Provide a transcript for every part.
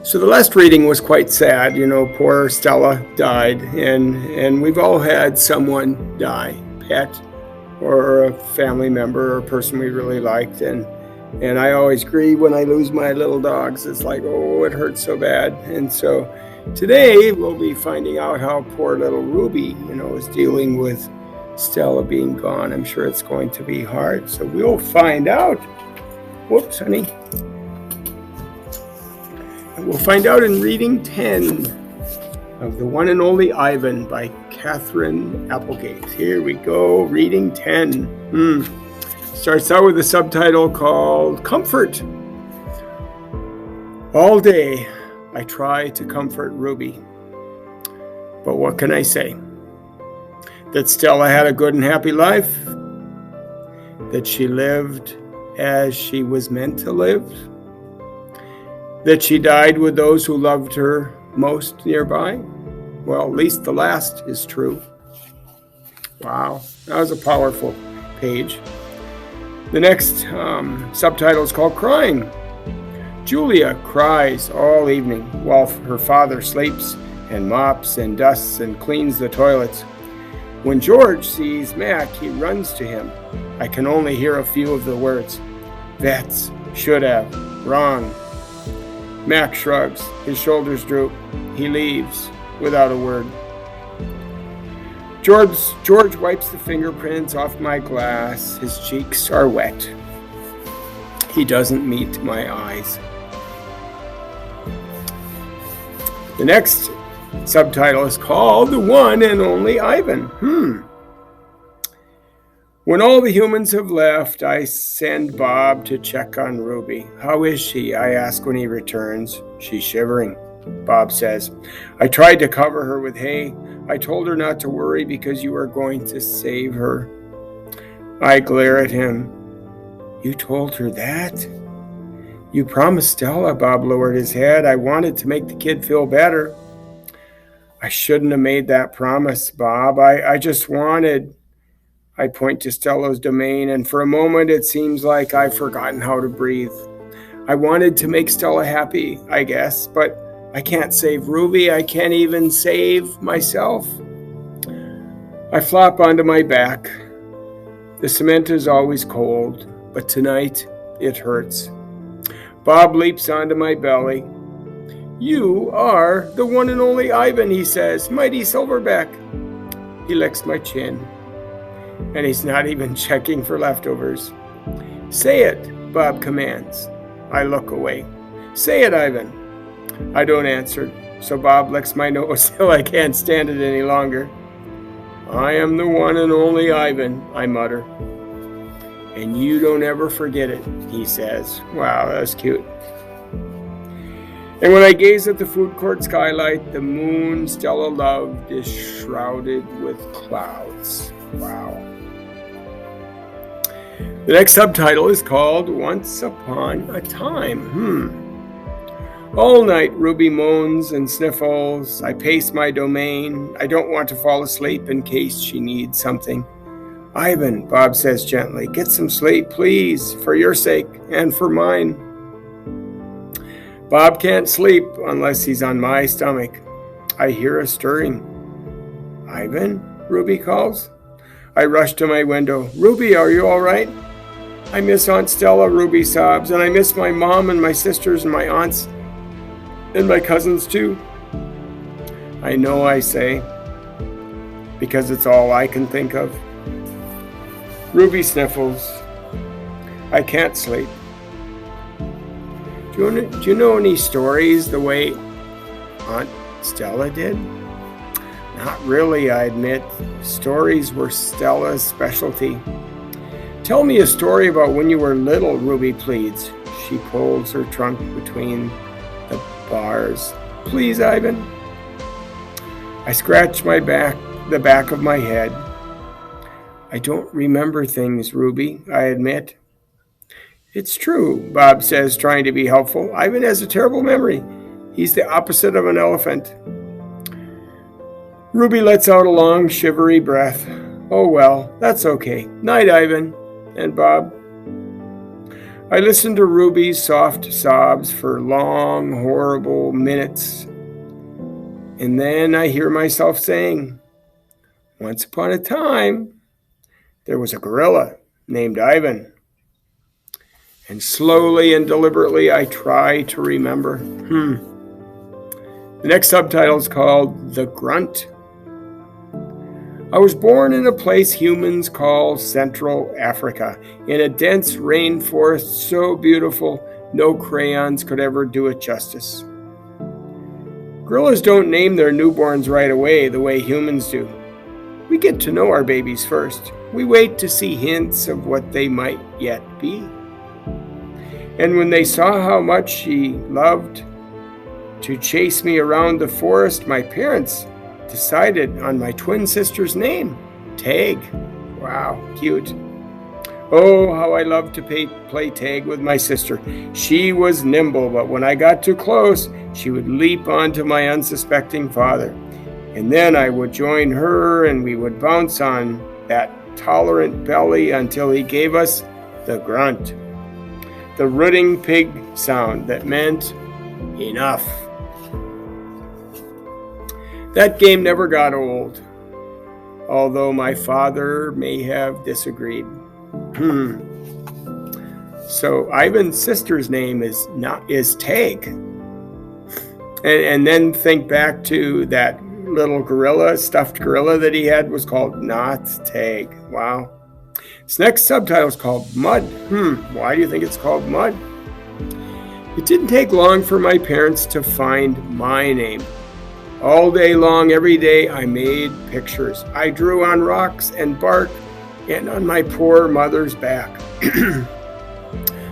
So the last reading was quite sad. Poor Stella died, and we've all had someone die, pet or a family member or a person we really liked, and I always grieve when I lose my little dogs. It's like, oh, it hurts so bad. And so today we'll be finding out how poor little Ruby, is dealing with Stella being gone. I'm sure it's going to be hard. So we'll find out. Whoops, honey. We'll find out in reading 10 of The One and Only Ivan by Catherine Applegate. Here we go, reading 10. Starts out with a subtitle called Comfort. All day I try to comfort Ruby, but what can I say? That Stella had a good and happy life, that she lived as she was meant to live, that she died with those who loved her most nearby. Well, at least the last is true. Wow, that was a powerful page. The next subtitle is called Crying. Julia cries all evening while her father sleeps and mops and dusts and cleans the toilets. When George sees Mac, he runs to him. I can only hear a few of the words. Vets, should have, wrong. Mac shrugs, his shoulders droop. He leaves without a word. George wipes the fingerprints off my glass. His cheeks are wet. He doesn't meet my eyes. The next subtitle is called The One and Only Ivan. When all the humans have left, I send Bob to check on Ruby. How is she? I ask when he returns. She's shivering, Bob says. I tried to cover her with hay. I told her not to worry because you are going to save her. I glare at him. You told her that? You promised Stella. Bob lowered his head. I wanted to make the kid feel better. I shouldn't have made that promise, Bob. I just wanted... I point to Stella's domain, and for a moment it seems like I've forgotten how to breathe. I wanted to make Stella happy, I guess, but I can't save Ruby. I can't even save myself. I flop onto my back. The cement is always cold, but tonight it hurts. Bob leaps onto my belly. You are the one and only Ivan, he says, mighty Silverback. He licks my chin. And he's not even checking for leftovers. Say it, Bob commands. I look away. Say it, Ivan. I don't answer, so Bob licks my nose till I can't stand it any longer. I am the one and only Ivan, I mutter. And you don't ever forget it, he says. Wow, that was cute. And when I gaze at the food court skylight, the moon Stella loved is shrouded with clouds. Wow. The next subtitle is called Once Upon a Time. All night Ruby moans and sniffles. I pace my domain. I don't want to fall asleep in case she needs something. Ivan, Bob says gently, get some sleep, please, for your sake and for mine. Bob can't sleep unless he's on my stomach. I hear a stirring. Ivan, Ruby calls. I rush to my window. Ruby, are you all right? I miss Aunt Stella, Ruby sobs, and I miss my mom and my sisters and my aunts and my cousins too. I know, I say, because it's all I can think of. Ruby sniffles. I can't sleep. Do you know any stories the way Aunt Stella did? Not really, I admit. Stories were Stella's specialty. Tell me a story about when you were little, Ruby pleads. She pulls her trunk between the bars. Please, Ivan. I scratch the back of my head. I don't remember things, Ruby, I admit. It's true, Bob says, trying to be helpful. Ivan has a terrible memory. He's the opposite of an elephant. Ruby lets out a long, shivery breath. Oh well, that's okay. Night, Ivan. And Bob. I listen to Ruby's soft sobs for long, horrible minutes, and then I hear myself saying, "Once upon a time, there was a gorilla named Ivan." And slowly and deliberately, I try to remember. The next subtitle is called The Grunt. I was born in a place humans call Central Africa, in a dense rainforest so beautiful no crayons could ever do it justice. Gorillas don't name their newborns right away the way humans do. We get to know our babies first. We wait to see hints of what they might yet be. And when they saw how much she loved to chase me around the forest, my parents decided on my twin sister's name, Tag. Wow, cute. Oh, how I loved to play tag with my sister. She was nimble, but when I got too close, she would leap onto my unsuspecting father. And then I would join her and we would bounce on that tolerant belly until he gave us the grunt, the rooting pig sound that meant enough. That game never got old, although my father may have disagreed. So Ivan's sister's name is Tag. And then think back to that little gorilla, stuffed gorilla that he had was called Not Tag. Wow. This next subtitle is called Mud. Why do you think it's called Mud? It didn't take long for my parents to find my name. All day long, every day, I made pictures. I drew on rocks and bark and on my poor mother's back.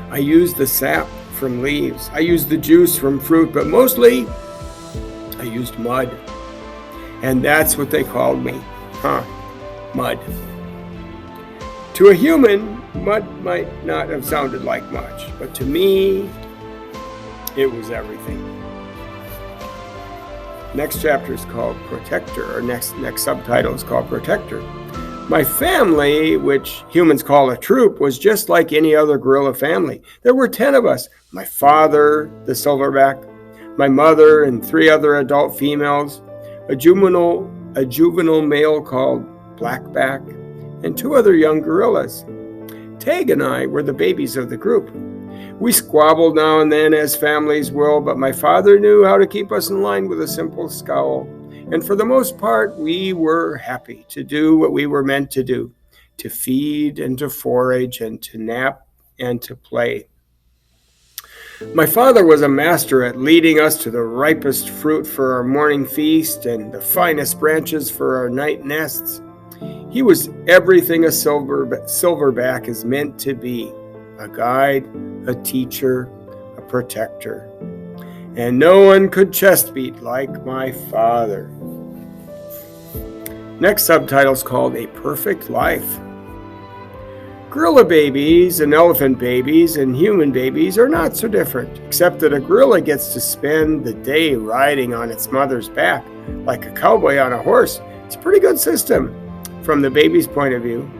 I used the sap from leaves. I used the juice from fruit, but mostly I used mud. And that's what they called me. Mud. To a human, mud might not have sounded like much, but to me, it was everything. Next chapter is called Protector, or next subtitle is called Protector. My family, which humans call a troop, was just like any other gorilla family. There were 10 of us. My father, the silverback, my mother, and 3 other adult females, a juvenile male called Blackback, and 2 other young gorillas. Tag and I were the babies of the group. We squabbled now and then, as families will, but my father knew how to keep us in line with a simple scowl. And for the most part, we were happy to do what we were meant to do, to feed and to forage and to nap and to play. My father was a master at leading us to the ripest fruit for our morning feast and the finest branches for our night nests. He was everything a silverback is meant to be, a guide, a teacher, a protector. And no one could chest beat like my father. Next subtitle is called A Perfect Life. Gorilla babies and elephant babies and human babies are not so different, except that a gorilla gets to spend the day riding on its mother's back like a cowboy on a horse. It's a pretty good system from the baby's point of view.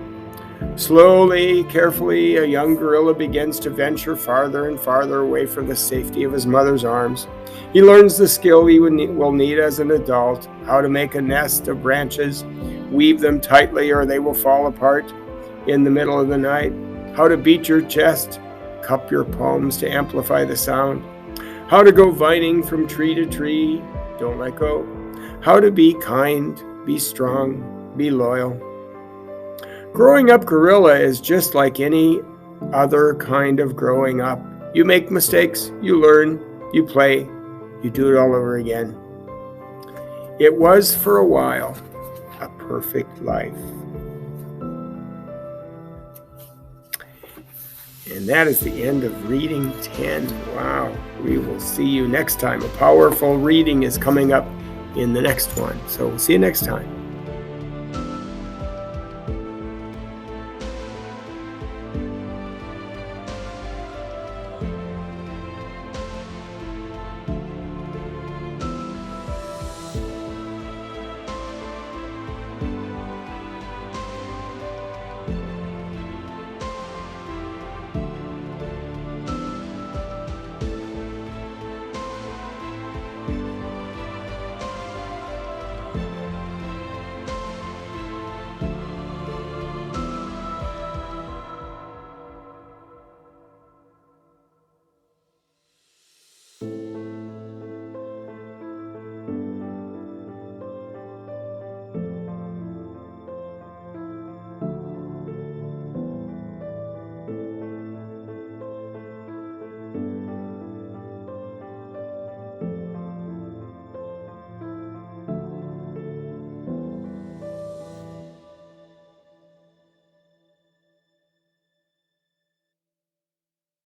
Slowly, carefully, a young gorilla begins to venture farther and farther away from the safety of his mother's arms. He learns the skill he will need as an adult, how to make a nest of branches, weave them tightly or they will fall apart in the middle of the night, how to beat your chest, cup your palms to amplify the sound, how to go vining from tree to tree, don't let go, how to be kind, be strong, be loyal. Growing up gorilla is just like any other kind of growing up. You make mistakes, you learn, you play, you do it all over again. It was, for a while, a perfect life. And that is the end of reading 10. Wow. We will see you next time. A powerful reading is coming up in the next one. So we'll see you next time.